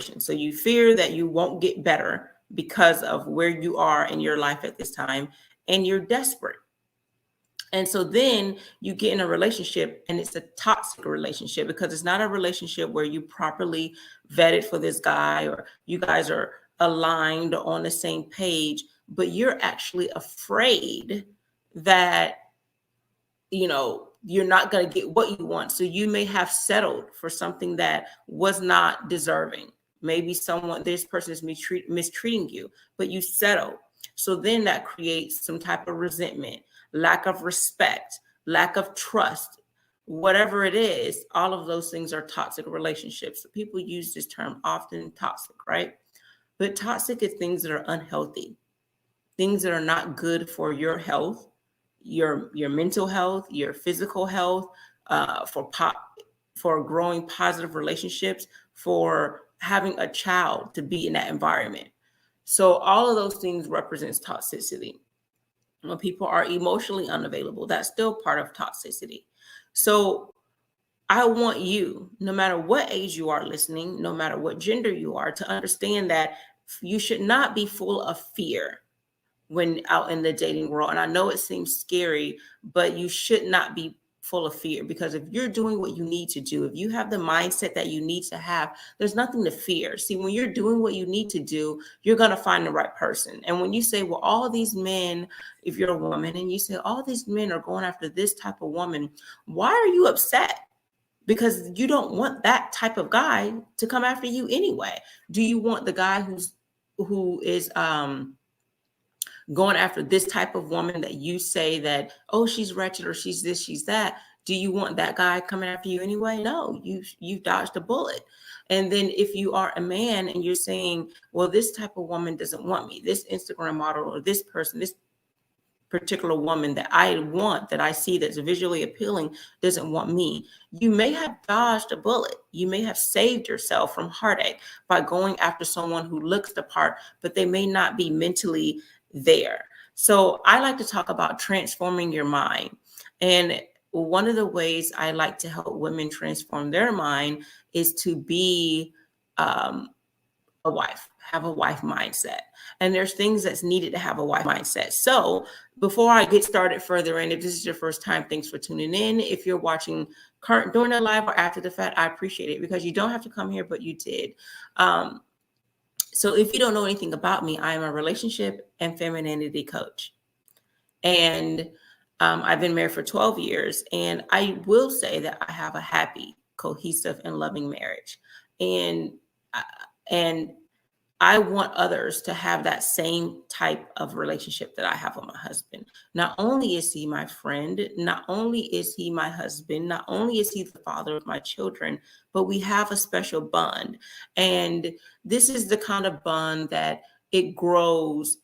So you fear that you won't get better because of where you are in your life at this time, and you're desperate. And so then you get in a relationship, and it's a toxic relationship because it's not a relationship where you properly vetted for this guy or you guys are aligned on the same page, but you're actually afraid that, you're not going to get what you want. So you may have settled for something that was not deserving. Maybe this person is mistreating you, but you settle. So then that creates some type of resentment, lack of respect, lack of trust, whatever it is. All of those things are toxic relationships. So people use this term often, toxic, right? But toxic is things that are unhealthy, things that are not good for your health, your mental health, your physical health, for growing positive relationships, for having a child to be in that environment. So all of those things represents toxicity. When people are emotionally unavailable, that's still part of toxicity. So I want you, no matter what age you are listening, no matter what gender you are, to understand that you should not be full of fear when out in the dating world. And I know it seems scary, but you should not be full of fear, because if you're doing what you need to do, if you have the mindset that you need to have, there's nothing to fear. See, when you're doing what you need to do, you're going to find the right person. And when you say, well, all these men, if you're a woman and you say all these men are going after this type of woman, why are you upset? Because you don't want that type of guy to come after you anyway. Do you want the guy who is going after this type of woman that you say that, oh, she's wretched or she's this, she's that? Do you want that guy coming after you anyway? No, you dodged a bullet. And then if you are a man and you're saying, well, this type of woman doesn't want me, this Instagram model or this person, this particular woman that I want, that I see that's visually appealing, doesn't want me, you may have dodged a bullet. You may have saved yourself from heartache by going after someone who looks the part, but they may not be mentally there. So I like to talk about transforming your mind. And one of the ways I like to help women transform their mind is to be a wife, have a wife mindset. And there's things that's needed to have a wife mindset. So before I get started further, and if this is your first time, thanks for tuning in. If you're watching during the live or after the fact, I appreciate it, because you don't have to come here, but you did. So if you don't know anything about me, I am a relationship and femininity coach. And I've been married for 12 years. And I will say that I have a happy, cohesive, and loving marriage. And I want others to have that same type of relationship that I have with my husband. Not only is he my friend, not only is he my husband, not only is he the father of my children, but we have a special bond. And this is the kind of bond that it grows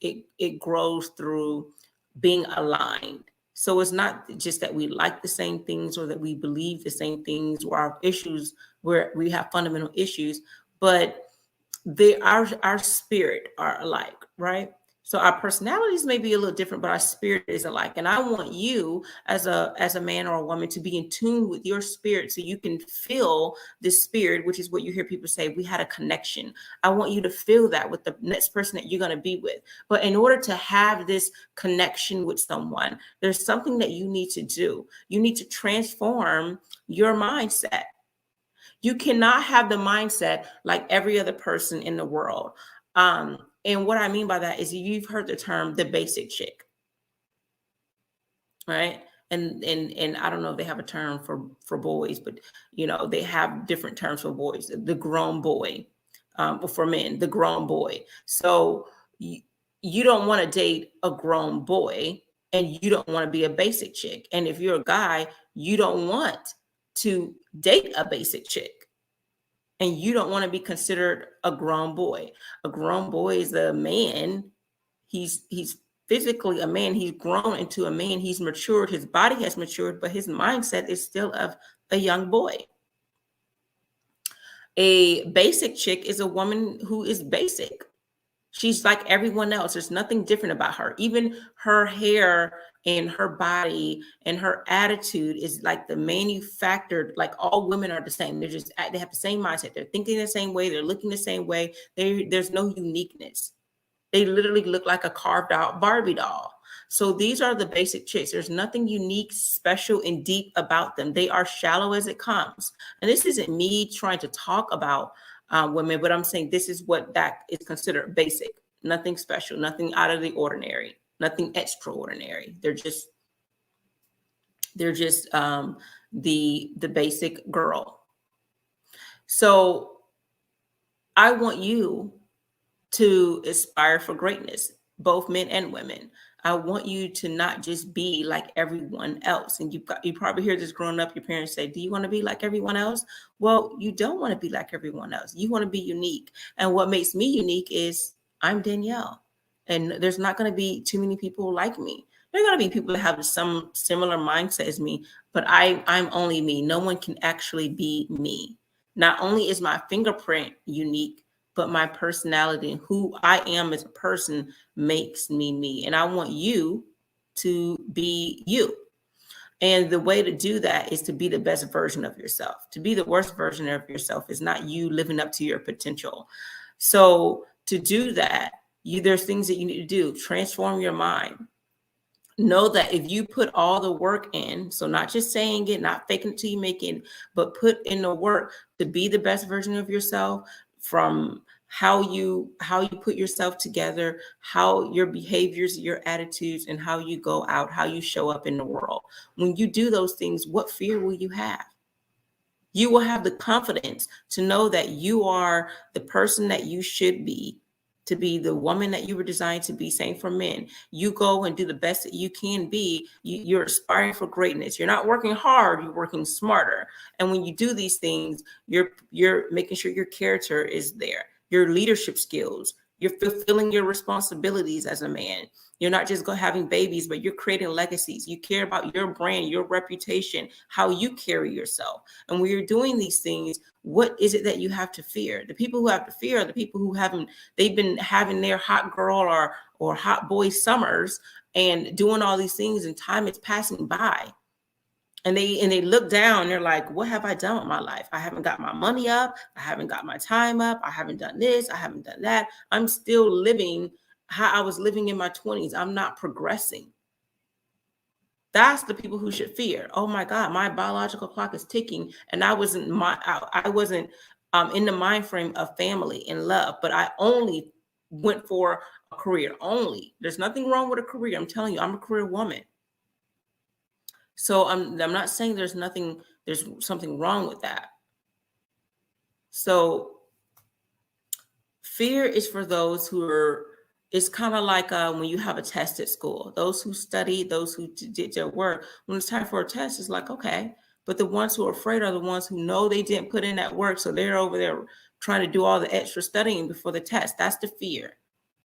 through being aligned. So it's not just that we like the same things or that we believe the same things, or our issues where we have fundamental issues, but our spirit are alike, right? So our personalities may be a little different, but our spirit is alike. And I want you as a man or a woman to be in tune with your spirit, so you can feel this spirit, which is what you hear people say, we had a connection. I want you to feel that with the next person that you're going to be with. But in order to have this connection with someone, there's something that you need to do. You need to transform your mindset. You cannot have the mindset like every other person in the world. And what I mean by that is, you've heard the term the basic chick, right? And I don't know if they have a term for boys, but they have different terms for boys. The grown boy, for men, the grown boy. So you don't want to date a grown boy, and you don't want to be a basic chick. And if you're a guy, you don't want to date a basic chick, and you don't want to be considered a grown boy. A grown boy is a man. He's physically a man. He's grown into a man. He's matured. His body has matured, but his mindset is still of a young boy. A basic chick is a woman who is basic. She's like everyone else. There's nothing different about her. Even her hair and her body and her attitude is like the manufactured, like all women are the same. They have the same mindset. They're thinking the same way. They're looking the same way. There's no uniqueness. They literally look like a carved out Barbie doll. So these are the basic chicks. There's nothing unique, special, and deep about them. They are shallow as it comes. And this isn't me trying to talk about women, but I'm saying this is what that is considered basic. Nothing special, nothing out of the ordinary, nothing extraordinary. They're just the basic girl. So I want you to aspire for greatness, both men and women. I want you to not just be like everyone else. And you probably hear this growing up, your parents say, do you want to be like everyone else? Well, you don't want to be like everyone else. You want to be unique. And what makes me unique is I'm Danielle. And there's not going to be too many people like me. There are going to be people that have some similar mindset as me, but I'm only me. No one can actually be me. Not only is my fingerprint unique, but my personality and who I am as a person makes me me. And I want you to be you. And the way to do that is to be the best version of yourself. To be the worst version of yourself is not you living up to your potential. So to do that, there's things that you need to do. Transform your mind. Know that if you put all the work in, so not just saying it, not faking it till you make it, but put in the work to be the best version of yourself, from how you put yourself together, how your behaviors, your attitudes, and how you go out, how you show up in the world. When you do those things, what fear will you have? You will have the confidence to know that you are the person that you should be, to be the woman that you were designed to be. Same for men. You go and do the best that you can be. You're aspiring for greatness. You're not working hard, you're working smarter. And when you do these things, you're making sure your character is there, your leadership skills, you're fulfilling your responsibilities as a man. You're not just having babies, but you're creating legacies. You care about your brand, your reputation, how you carry yourself. And when you're doing these things, what is it that you have to fear? The people who have to fear are the people who they've been having their hot girl or hot boy summers and doing all these things, and time is passing by. And they look down, they're like, what have I done with my life? I haven't got my money up. I haven't got my time up. I haven't done this. I haven't done that. I'm still living how I was living in my 20s. I'm not progressing. That's the people who should fear. Oh my God, my biological clock is ticking, and I wasn't in the mind frame of family and love, but I only went for a career only. There's nothing wrong with a career. I'm telling you, I'm a career woman. So I'm not saying there's something wrong with that. So fear is for those who are, it's kind of like when you have a test at school. Those who study, those who did their work, when it's time for a test, it's like, okay. But the ones who are afraid are the ones who know they didn't put in that work. So they're over there trying to do all the extra studying before the test. That's the fear.